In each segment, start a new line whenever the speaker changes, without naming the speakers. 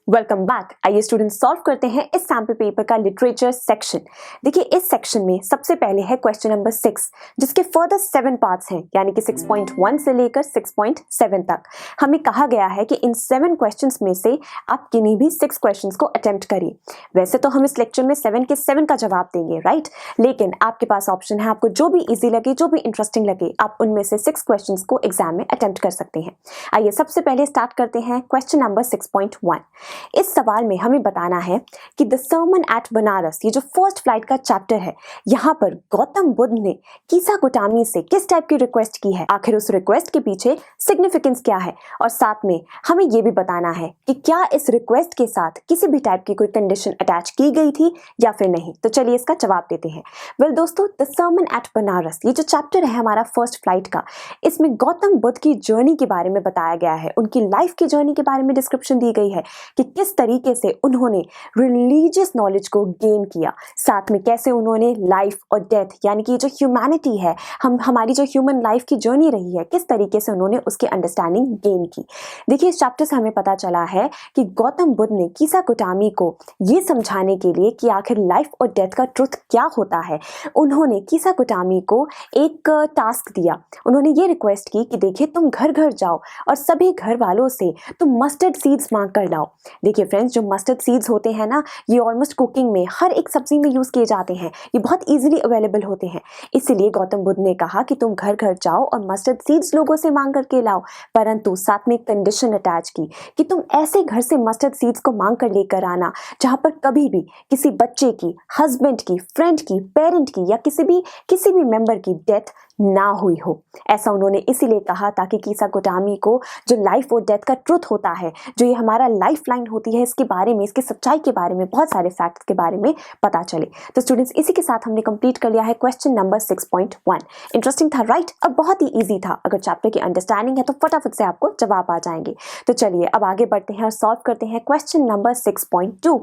Welcome back. आइए students solve करते हैं इस सैम्पल पेपर का लिटरेचर सेक्शन। देखिए इस सेक्शन में सबसे पहले है क्वेश्चन नंबर 6 जिसके फर्दर 7 पार्ट्स हैं, यानी कि 6.1 से लेकर 6.7 तक। हमें कहा गया है कि इन 7 क्वेश्चंस में से आप किन्हीं भी 6 क्वेश्चंस को अटेम्प्ट करिए। वैसे तो हम इस लेक्चर में 7 के 7 का जवाब देंगे, राइट, लेकिन आपके पास ऑप्शन है, आपको जो भी ईजी लगे, जो भी इंटरेस्टिंग लगे, आप उनमें से 6 क्वेश्चंस को एग्जाम में अटेम्प्ट कर सकते हैं। आइए सबसे पहले स्टार्ट करते हैं क्वेश्चन नंबर 6.1। इस सवाल में हमें बताना है कि द सर्मन एट बनारस, ये जो फर्स्ट फ्लाइट का चैप्टर है, यहाँ पर गौतम बुद्ध ने कीसा गोटामी से किस टाइप की रिक्वेस्ट की है, आखिर उस रिक्वेस्ट के पीछे सिग्निफिकेंस क्या है, और साथ में हमें ये भी बताना है कि क्या इस रिक्वेस्ट के साथ किसी भी टाइप की कोई कंडीशन अटैच की गई थी या फिर नहीं। तो चलिए इसका जवाब देते हैं। वेल दोस्तों, द सर्मन एट बनारस, ये जो चैप्टर है हमारा फर्स्ट फ्लाइट का, इसमें गौतम बुद्ध की जर्नी के बारे में बताया गया है, उनकी लाइफ की जर्नी के बारे में डिस्क्रिप्शन दी गई है कि किस तरीके से उन्होंने रिलीजियस नॉलेज को गेन किया, साथ में कैसे उन्होंने लाइफ और डेथ, यानी कि जो ह्यूमैनिटी है, हमारी जो ह्यूमन लाइफ की जर्नी रही है, किस तरीके से उन्होंने उसकी अंडरस्टैंडिंग गेन की। देखिए इस चैप्टर से हमें पता चला है कि गौतम बुद्ध ने कीसा गोटामी को ये समझाने के लिए कि आखिर लाइफ और डेथ का ट्रुथ क्या होता है, उन्होंने कीसा गोटामी को एक टास्क दिया। उन्होंने ये रिक्वेस्ट की कि देखिए तुम घर घर जाओ और सभी घर वालों से तुम मस्टर्ड सीड्स मांग कर लाओ। देखिए फ्रेंड्स, जो मस्टर्ड सीड्स होते हैं ना, ये ऑलमोस्ट कुकिंग में हर एक सब्जी में यूज किए जाते हैं, ये बहुत इजीली अवेलेबल होते हैं। इसीलिए गौतम बुद्ध ने कहा कि तुम घर घर जाओ और मस्टर्ड सीड्स लोगों से मांग करके लाओ, परंतु साथ में एक कंडीशन अटैच की कि तुम ऐसे घर से मस्टर्ड सीड्स को मांग कर लेकर आना जहां पर कभी भी किसी बच्चे की, हस्बैंड की, फ्रेंड की, पेरेंट की या किसी भी मेंबर की डेथ ना हुई हो। ऐसा उन्होंने इसीलिए कहा ताकि कीसा गोटामी को जो लाइफ और डेथ का ट्रुथ होता है, जो ये हमारा लाइफ लाइन होती है, इसके बारे में, इसकी सच्चाई के बारे में, बहुत सारे फैक्ट्स के बारे में पता चले। तो स्टूडेंट्स, इसी के साथ हमने कंप्लीट कर लिया है क्वेश्चन नंबर 6.1। इंटरेस्टिंग था, राइट, और बहुत ही ईजी था। अगर चैप्टर की अंडरस्टैंडिंग है तो फटाफट से आपको जवाब आ जाएंगे। तो चलिए अब आगे बढ़ते हैं और सॉल्व करते हैं क्वेश्चन नंबर 6.2।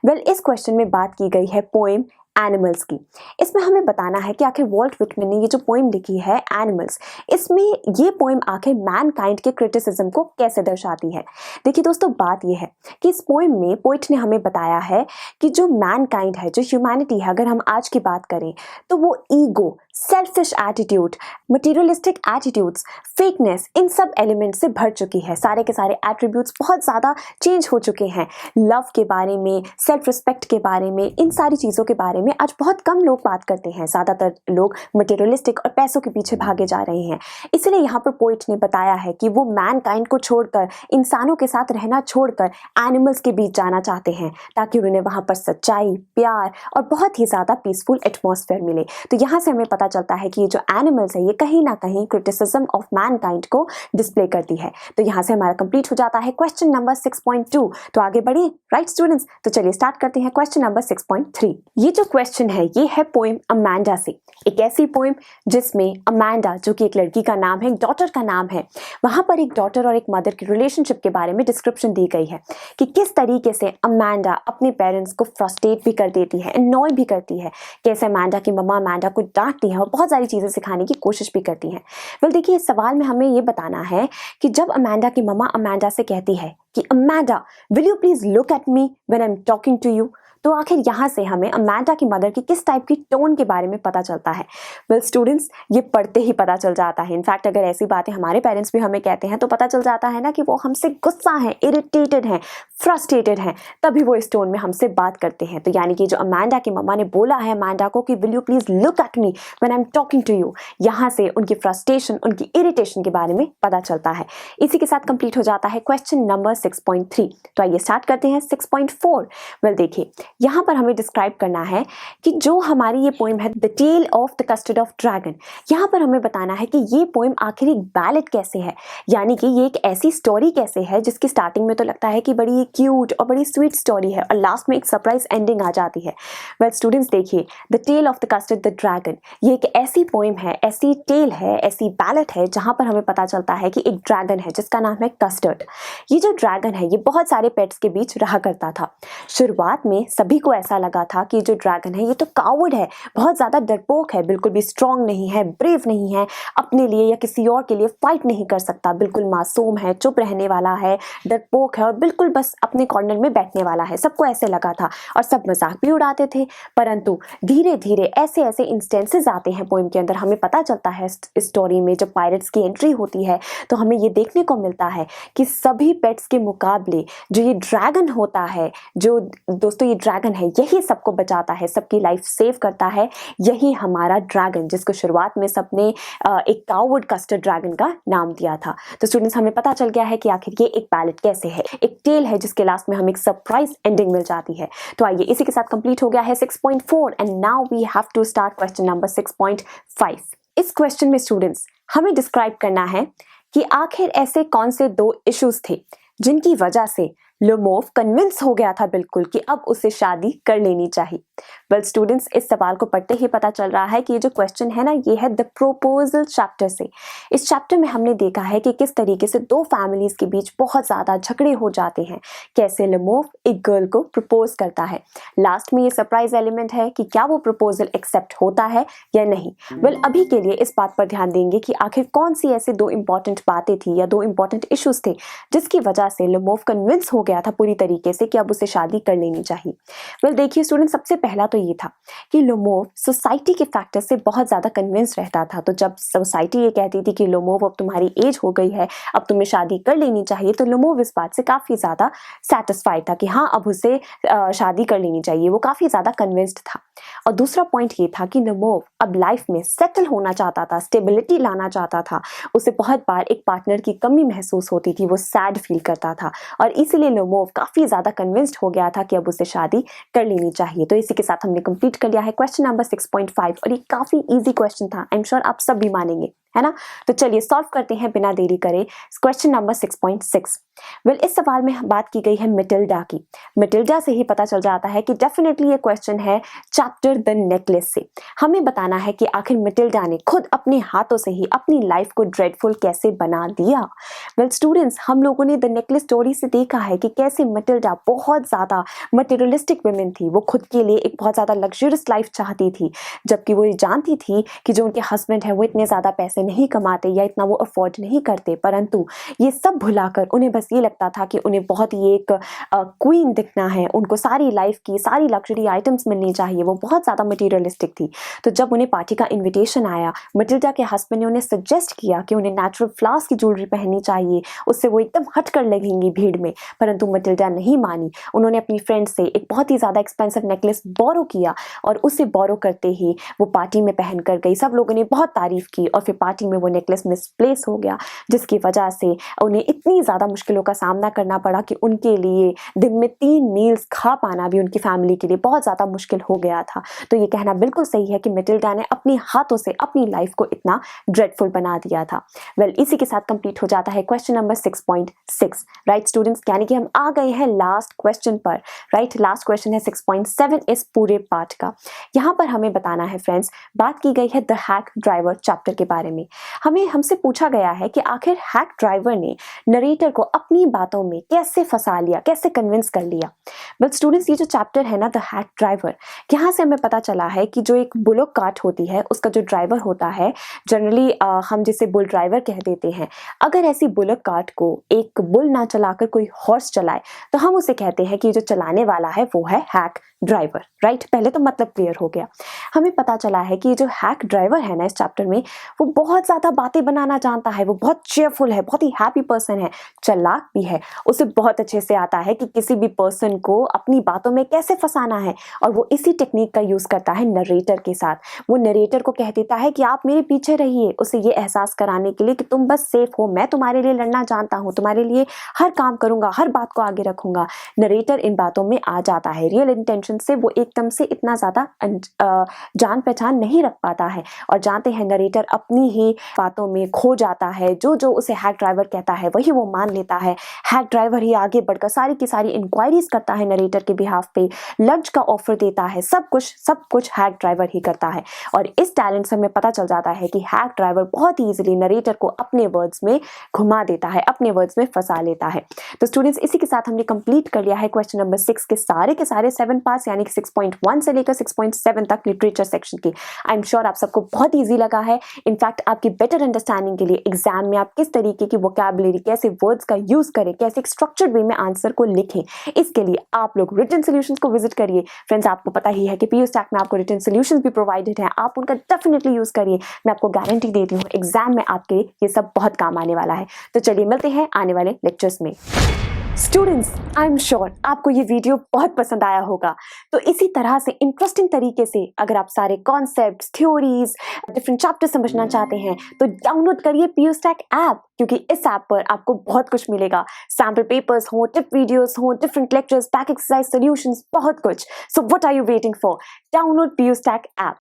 वेल, इस क्वेश्चन में बात की गई है पोएम एनिमल्स की। इसमें हमें बताना है कि आखिर वॉल्ट व्हिटमैन ने ये जो पोएम लिखी है एनिमल्स, इसमें ये पोएम आखिर मैनकाइंड के क्रिटिसिज्म को कैसे दर्शाती है। देखिए दोस्तों, बात ये है कि इस पोएम में पोइट ने हमें बताया है कि जो मैनकाइंड है, जो ह्यूमैनिटी है, अगर हम आज की बात करें तो वो ego, selfish attitude, materialistic attitudes, fakeness, इन सब एलिमेंट से भर चुकी है। सारे के सारे एट्रीब्यूट्स बहुत ज़्यादा चेंज हो चुके हैं। लव के बारे में, सेल्फ रिस्पेक्ट के बारे में, इन सारी चीज़ों के बारे में आज बहुत कम लोग बात करते हैं। ज़्यादातर लोग मटीरियलिस्टिक और पैसों के पीछे भागे जा रहे हैं। इसलिए यहाँ पर पोइट ने बताया है कि वो मैनकाइंड को छोड़कर, इंसानों के साथ रहना छोड़कर एनिमल्स के बीच जाना चाहते हैं ताकि उन्हें वहाँ पर सच्चाई, प्यार और बहुत ही ज़्यादा पीसफुल एटमॉस्फेयर मिले। तो यहाँ से हमें पता चलता है कि ये जो एनिमल्स है, ये कहीं ना कहीं क्रिटिसिज्म ऑफ मैनकाइंड को डिस्प्ले करती है। तो यहाँ से हमारा कंप्लीट हो जाता है क्वेश्चन नंबर 6.2। तो आगे बढ़िए, राइट स्टूडेंट्स। तो चलिए स्टार्ट करते हैं क्वेश्चन नंबर 6.3। ये जो क्वेश्चन है ये है पोएम अमांडा से, एक ऐसी पोएम जिसमें अमांडा, जो कि एक लड़की का नाम है, एक डॉटर का नाम है, वहां पर एक डॉटर और एक मदर की रिलेशनशिप के बारे में डिस्क्रिप्शन दी गई है कि किस तरीके से अमांडा अपने पेरेंट्स को फ्रस्ट्रेट भी कर देती है, अननॉय भी करती है, कैसे अमांडा की मम्मा अमांडा को डांटती है और बहुत सारी चीजें सिखाने की कोशिश भी करती हैं। वेल देखिए, इस सवाल में हमें ये बताना है कि जब अमांडा की मम्मा अमांडा से कहती है कि Amanda will you please look at me when I am talking to you, तो आखिर यहाँ से हमें अमांडा की मदर की किस टाइप की टोन के बारे में पता चलता है। वेल स्टूडेंट्स, ये पढ़ते ही पता चल जाता है। इनफैक्ट अगर ऐसी बातें हमारे पेरेंट्स भी हमें कहते हैं तो पता चल जाता है ना कि वो हमसे गुस्सा है, इरिटेटेड हैं, फ्रस्ट्रेटेड हैं, तभी वो इस टोन में हमसे बात करते हैं। तो यानी कि जो अमांडा की मम्मा ने बोला है अमांडा को कि will you please look at me when I am talking to you, यहाँ से उनकी फ्रस्ट्रेशन, उनकी इरिटेशन के बारे में पता चलता है। इसी के साथ कंप्लीट हो जाता है क्वेश्चन नंबर 6.3। तो आइए स्टार्ट करते हैं 6.4। वेल देखिए, यहाँ पर हमें डिस्क्राइब करना है कि जो हमारी ये पोएम है the tale of the custard of dragon, यहाँ पर हमें बताना है कि ये पोएम आखिर एक बैलेड कैसे है, यानी कि ये एक ऐसी स्टोरी कैसे है जिसकी स्टार्टिंग में तो लगता है कि बड़ी क्यूट और बड़ी स्वीट स्टोरी है और लास्ट में एक सरप्राइज एंडिंग आ जाती है। वेल स्टूडेंट्स देखिए, the tale of the custard the dragon, ये एक ऐसी पोएम है, ऐसी टेल है, ऐसी बैलेड है जहाँ पर हमें पता चलता है कि एक ड्रैगन है जिसका नाम है कस्टर्ड। ये जो ड्रैगन है ये बहुत सारे पेट्स के बीच रहा करता था। शुरुआत में सब सभी को ऐसा लगा था कि जो ड्रैगन है ये तो कावर्ड है, बहुत ज़्यादा डरपोक है, बिल्कुल भी स्ट्रांग नहीं है, ब्रेव नहीं है, अपने लिए या किसी और के लिए फाइट नहीं कर सकता, बिल्कुल मासूम है, चुप रहने वाला है, डरपोक है और बिल्कुल बस अपने कॉर्नर में बैठने वाला है। सबको ऐसे लगा था और सब मजाक भी उड़ाते थे। परंतु धीरे धीरे ऐसे ऐसे इंस्टेंसेस आते हैं पोएम के अंदर, हमें पता चलता है इस स्टोरी में जब पायरेट्स की एंट्री होती है तो हमें ये देखने को मिलता है कि सभी पेट्स के मुकाबले जो ये ड्रैगन होता है, जो दोस्तों ये ड्रैगन है, यही सबको बचाता है, सबकी लाइफ सेव करता है। यही हमारा ड्रैगन, जिसको शुरुआत में सबने एक कावर्ड कस्टर्ड ड्रैगन का नाम दिया था। तो स्टूडेंट्स, हमें पता चल गया है कि आखिर ये एक पैलेट कैसे है, एक टेल है जिसके लास्ट में हमें एक सरप्राइज एंडिंग मिल जाती है। तो आइए, इसी के साथ कंप्लीट हो गया है 6.4 and now we have to start question number 6.5। इस क्वेश्चन में स्टूडेंट्स हमें डिस्क्राइब करना है कि आखिर ऐसे कौन से 2 इश्यूज थे जिनकी वजह से लोमोव कन्विंस हो गया था बिल्कुल कि अब उसे शादी कर लेनी चाहिए। वेल स्टूडेंट्स, इस सवाल को पढ़ते ही पता चल रहा है कि ये जो क्वेश्चन है ना, ये है द प्रोपोजल चैप्टर से। इस चैप्टर में हमने देखा है कि किस तरीके से 2 फैमिलीज के बीच बहुत ज्यादा झगड़े हो जाते हैं, कैसे लोमोव एक गर्ल को प्रपोज करता है। लास्ट में ये सरप्राइज एलिमेंट है कि क्या वो प्रपोजल एक्सेप्ट होता है या नहीं। वेल अभी के लिए इस बात पर ध्यान देंगे कि आखिर कौन सी ऐसी 2 इंपॉर्टेंट बातें थी या 2 इंपॉर्टेंट इश्यूज थे जिसकी वजह से लोमोव कन्विंस हो गया था पूरी तरीके से कि अब उसे शादी कर लेनी चाहिए। वेल देखिए स्टूडेंट, सबसे पहला तो ये था कि लोमोव सोसाइटी के फैक्टर से बहुत ज्यादा कन्विंस रहता था। तो जब सोसाइटी ये कहती थी कि लोमोव अब तुम्हारी एज हो गई है, अब तुम्हें शादी कर लेनी चाहिए, तो लोमोव इस बात से काफी ज्यादा सेटिस्फाइड था कि हाँ अब उसे शादी कर लेनी चाहिए। वो काफी ज्यादा कन्विंस्ड था। और दूसरा पॉइंट ये था कि लोमोव अब लाइफ में सेटल होना चाहता था, स्टेबिलिटी लाना चाहता था। उसे बहुत बार एक पार्टनर की कमी महसूस होती थी, वो सैड फील करता था और इसीलिए लोमोव काफी ज्यादा कन्विंस्ड हो गया था कि अब उसे शादी कर लेनी चाहिए। तो इसी के साथ हमने कंप्लीट कर लिया है क्वेश्चन नंबर 6.5 और ये काफी इजी क्वेश्चन था, आई एम श्योर आप सब भी मानेंगे, है ना। तो चलिए सॉल्व करते हैं बिना देरी करे क्वेश्चन नंबर 6.6। वेल इस सवाल में बात की गई है मिटिल्डा की। मिटिल्डा से ही पता चल जाता है कि डेफिनेटली ये क्वेश्चन है चैप्टर द नेकलेस से। हमें बताना है कि आखिर मिटिल्डा ने खुद अपने हाथों से ही अपनी लाइफ को ड्रेडफुल कैसे बना दिया। वेल स्टूडेंट्स, हम लोगों ने द नेकलेस स्टोरी से देखा है कि कैसे मिटिल्डा बहुत ज्यादा मटेरियलिस्टिक वुमेन थी। वो खुद के लिए एक बहुत ज्यादा लग्जरियस लाइफ चाहती थी, जबकि वो ये जानती थी कि जो उनके हस्बैंड है वो इतने ज्यादा पैसे नहीं कमाते या इतना वो अफोर्ड नहीं करते। परंतु ये सब भुलाकर उन्हें बस ये लगता था कि उन्हें बहुत ही एक क्वीन दिखना है, उनको सारी लाइफ की सारी लग्जरी आइटम्स मिलनी चाहिए। वो बहुत ज्यादा मटेरियलिस्टिक थी। तो जब उन्हें पार्टी का इन्विटेशन आया, मिटिल्डा के हस्बैंड ने उन्हें सजेस्ट किया कि उन्हें नेचुरल फ्लावर्स की ज्वेलरी पहननी चाहिए, उससे वो एकदम हट कर लगेंगी भीड़ में। परंतु मिटिल्डा नहीं मानी। उन्होंने अपनी फ्रेंड से एक बहुत ही ज्यादा एक्सपेंसिव नेकलेस बोरो किया और उसे बोरो करते ही वो पार्टी में पहन कर गई। सब लोगों ने बहुत तारीफ की और फिर पार्टी में वो नेकलेस मिसप्लेस हो गया, जिसकी वजह से उन्हें इतनी ज्यादा मुश्किलों का सामना करना पड़ा कि उनके लिए दिन में 3 मील्स खा पाना भी उनकी फैमिली के लिए बहुत ज्यादा मुश्किल हो गया था। तो ये कहना बिल्कुल सही है कि मिटिल्डा ने अपने हाथों से अपनी लाइफ को इतना ड्रेडफुल बना दिया था। वेल इसी के साथ कंप्लीट हो जाता है क्वेश्चन नंबर 6.6। राइट स्टूडेंट्स, यानी कि हम आ गए हैं लास्ट क्वेश्चन पर। राइट, लास्ट क्वेश्चन है 6.7 इस पूरे पार्ट का। यहाँ पर हमें बताना है फ्रेंड्स, बात की गई है द हैक ड्राइवर चैप्टर के बारे में। हमसे पूछा गया है कि आखिर हैक ड्राइवर ने नरेटर को अपनी बातों में कैसे फंसा लिया, कैसे कन्विंस कर लिया। बट स्टूडेंट्स, ये जो चैप्टर है ना द हैक ड्राइवर, यहाँ से हमें पता चला है कि जो एक बुलोक कार्ट होती है उसका जो ड्राइवर होता है, जनरली हम जिसे बुल ड्राइवर कह देते हैं, अगर ऐसी बुलोक कार्ट को एक बुल ना चलाकर कोई हॉर्स चलाए तो हम उसे कहते हैं कि जो चलाने वाला है वो है हैक ड्राइवर। राइट, पहले तो मतलब क्लियर हो गया। हमें पता चला है कि ये जो हैक ड्राइवर है ना इस चैप्टर में, वो बहुत ज्यादा बातें बनाना जानता है, वो बहुत चेयरफुल है, बहुत ही हैप्पी पर्सन है, चालाक भी है। उसे बहुत अच्छे से आता है कि किसी भी पर्सन को अपनी बातों में कैसे फंसाना है और वो इसी टेक्निक का यूज करता है नरेटर के साथ। वो नरेटर को कह देता है कि आप मेरे पीछे रहिए, उसे ये एहसास कराने के लिए कि तुम बस सेफ हो, मैं तुम्हारे लिए लड़ना जानता हूँ, तुम्हारे लिए हर काम करूंगा, हर बात को आगे रखूंगा। नरेटर इन बातों में आ जाता है, रियल इंटेंशन से वो एकदम से इतना ज्यादा जान पहचान नहीं रख पाता है और जानते हैं नरेटर अपनी ही बातों में खो जाता है। जो जो उसे हैक ड्राइवर कहता है वही वो मान लेता है, हैक ड्राइवर ही आगे बढ़कर सारी की सारी इंक्वायरीज करता है नरेटर के बिहाफ पे, लंच का ऑफर देता है, सब कुछ हैक ड्राइवर ही करता है। और इस टैलेंट से हमें पता चल जाता है कि हैक ड्राइवर बहुत ही इजीली नरेटर को अपने वर्ड्स में घुमा देता है, अपने वर्ड्स में फंसा लेता है। तो स्टूडेंट्स, इसी के साथ हमने कंप्लीट कर लिया है क्वेश्चन नंबर 6 के सारे 7 पार्ट्स, यानी कि 6.1 से लेकर 6.7 तक लिटरेचर सेक्शन की। आई एम श्योर आप सबको बहुत ईजी लगा है। इनफैक्ट आपकी बेटर अंडरस्टैंडिंग के लिए एग्जाम में आप किस तरीके की वोकैबुलरी, कैसे वर्ड्स का यूज करें, कैसे एक स्ट्रक्चर्ड वे में आंसर को लिखें, इसके लिए आप लोग रिटन सॉल्यूशंस को विजिट करिए। फ्रेंड्स, आपको पता ही है कि पीयू स्टैक में आपको रिटन सॉल्यूशंस भी प्रोवाइडेड है, आप उनका डेफिनेटली यूज करिए। मैं आपको गारंटी देती हूँ एग्जाम में आपके ये सब बहुत काम आने वाला है। तो चलिए मिलते हैं आने वाले लेक्चर्स में। स्टूडेंट्स, आई एम श्योर आपको ये वीडियो बहुत पसंद आया होगा। तो इसी तरह से इंटरेस्टिंग तरीके से अगर आप सारे कॉन्सेप्ट्स, थ्योरीज, डिफरेंट चैप्टर समझना चाहते हैं तो डाउनलोड करिए पीयू स्टैक ऐप, क्योंकि इस ऐप पर आपको बहुत कुछ मिलेगा। सैम्पल पेपर्स हो, टिप वीडियोस हो, different lectures, back exercise solutions, बहुत कुछ। So what are you waiting for? Download PU stack app.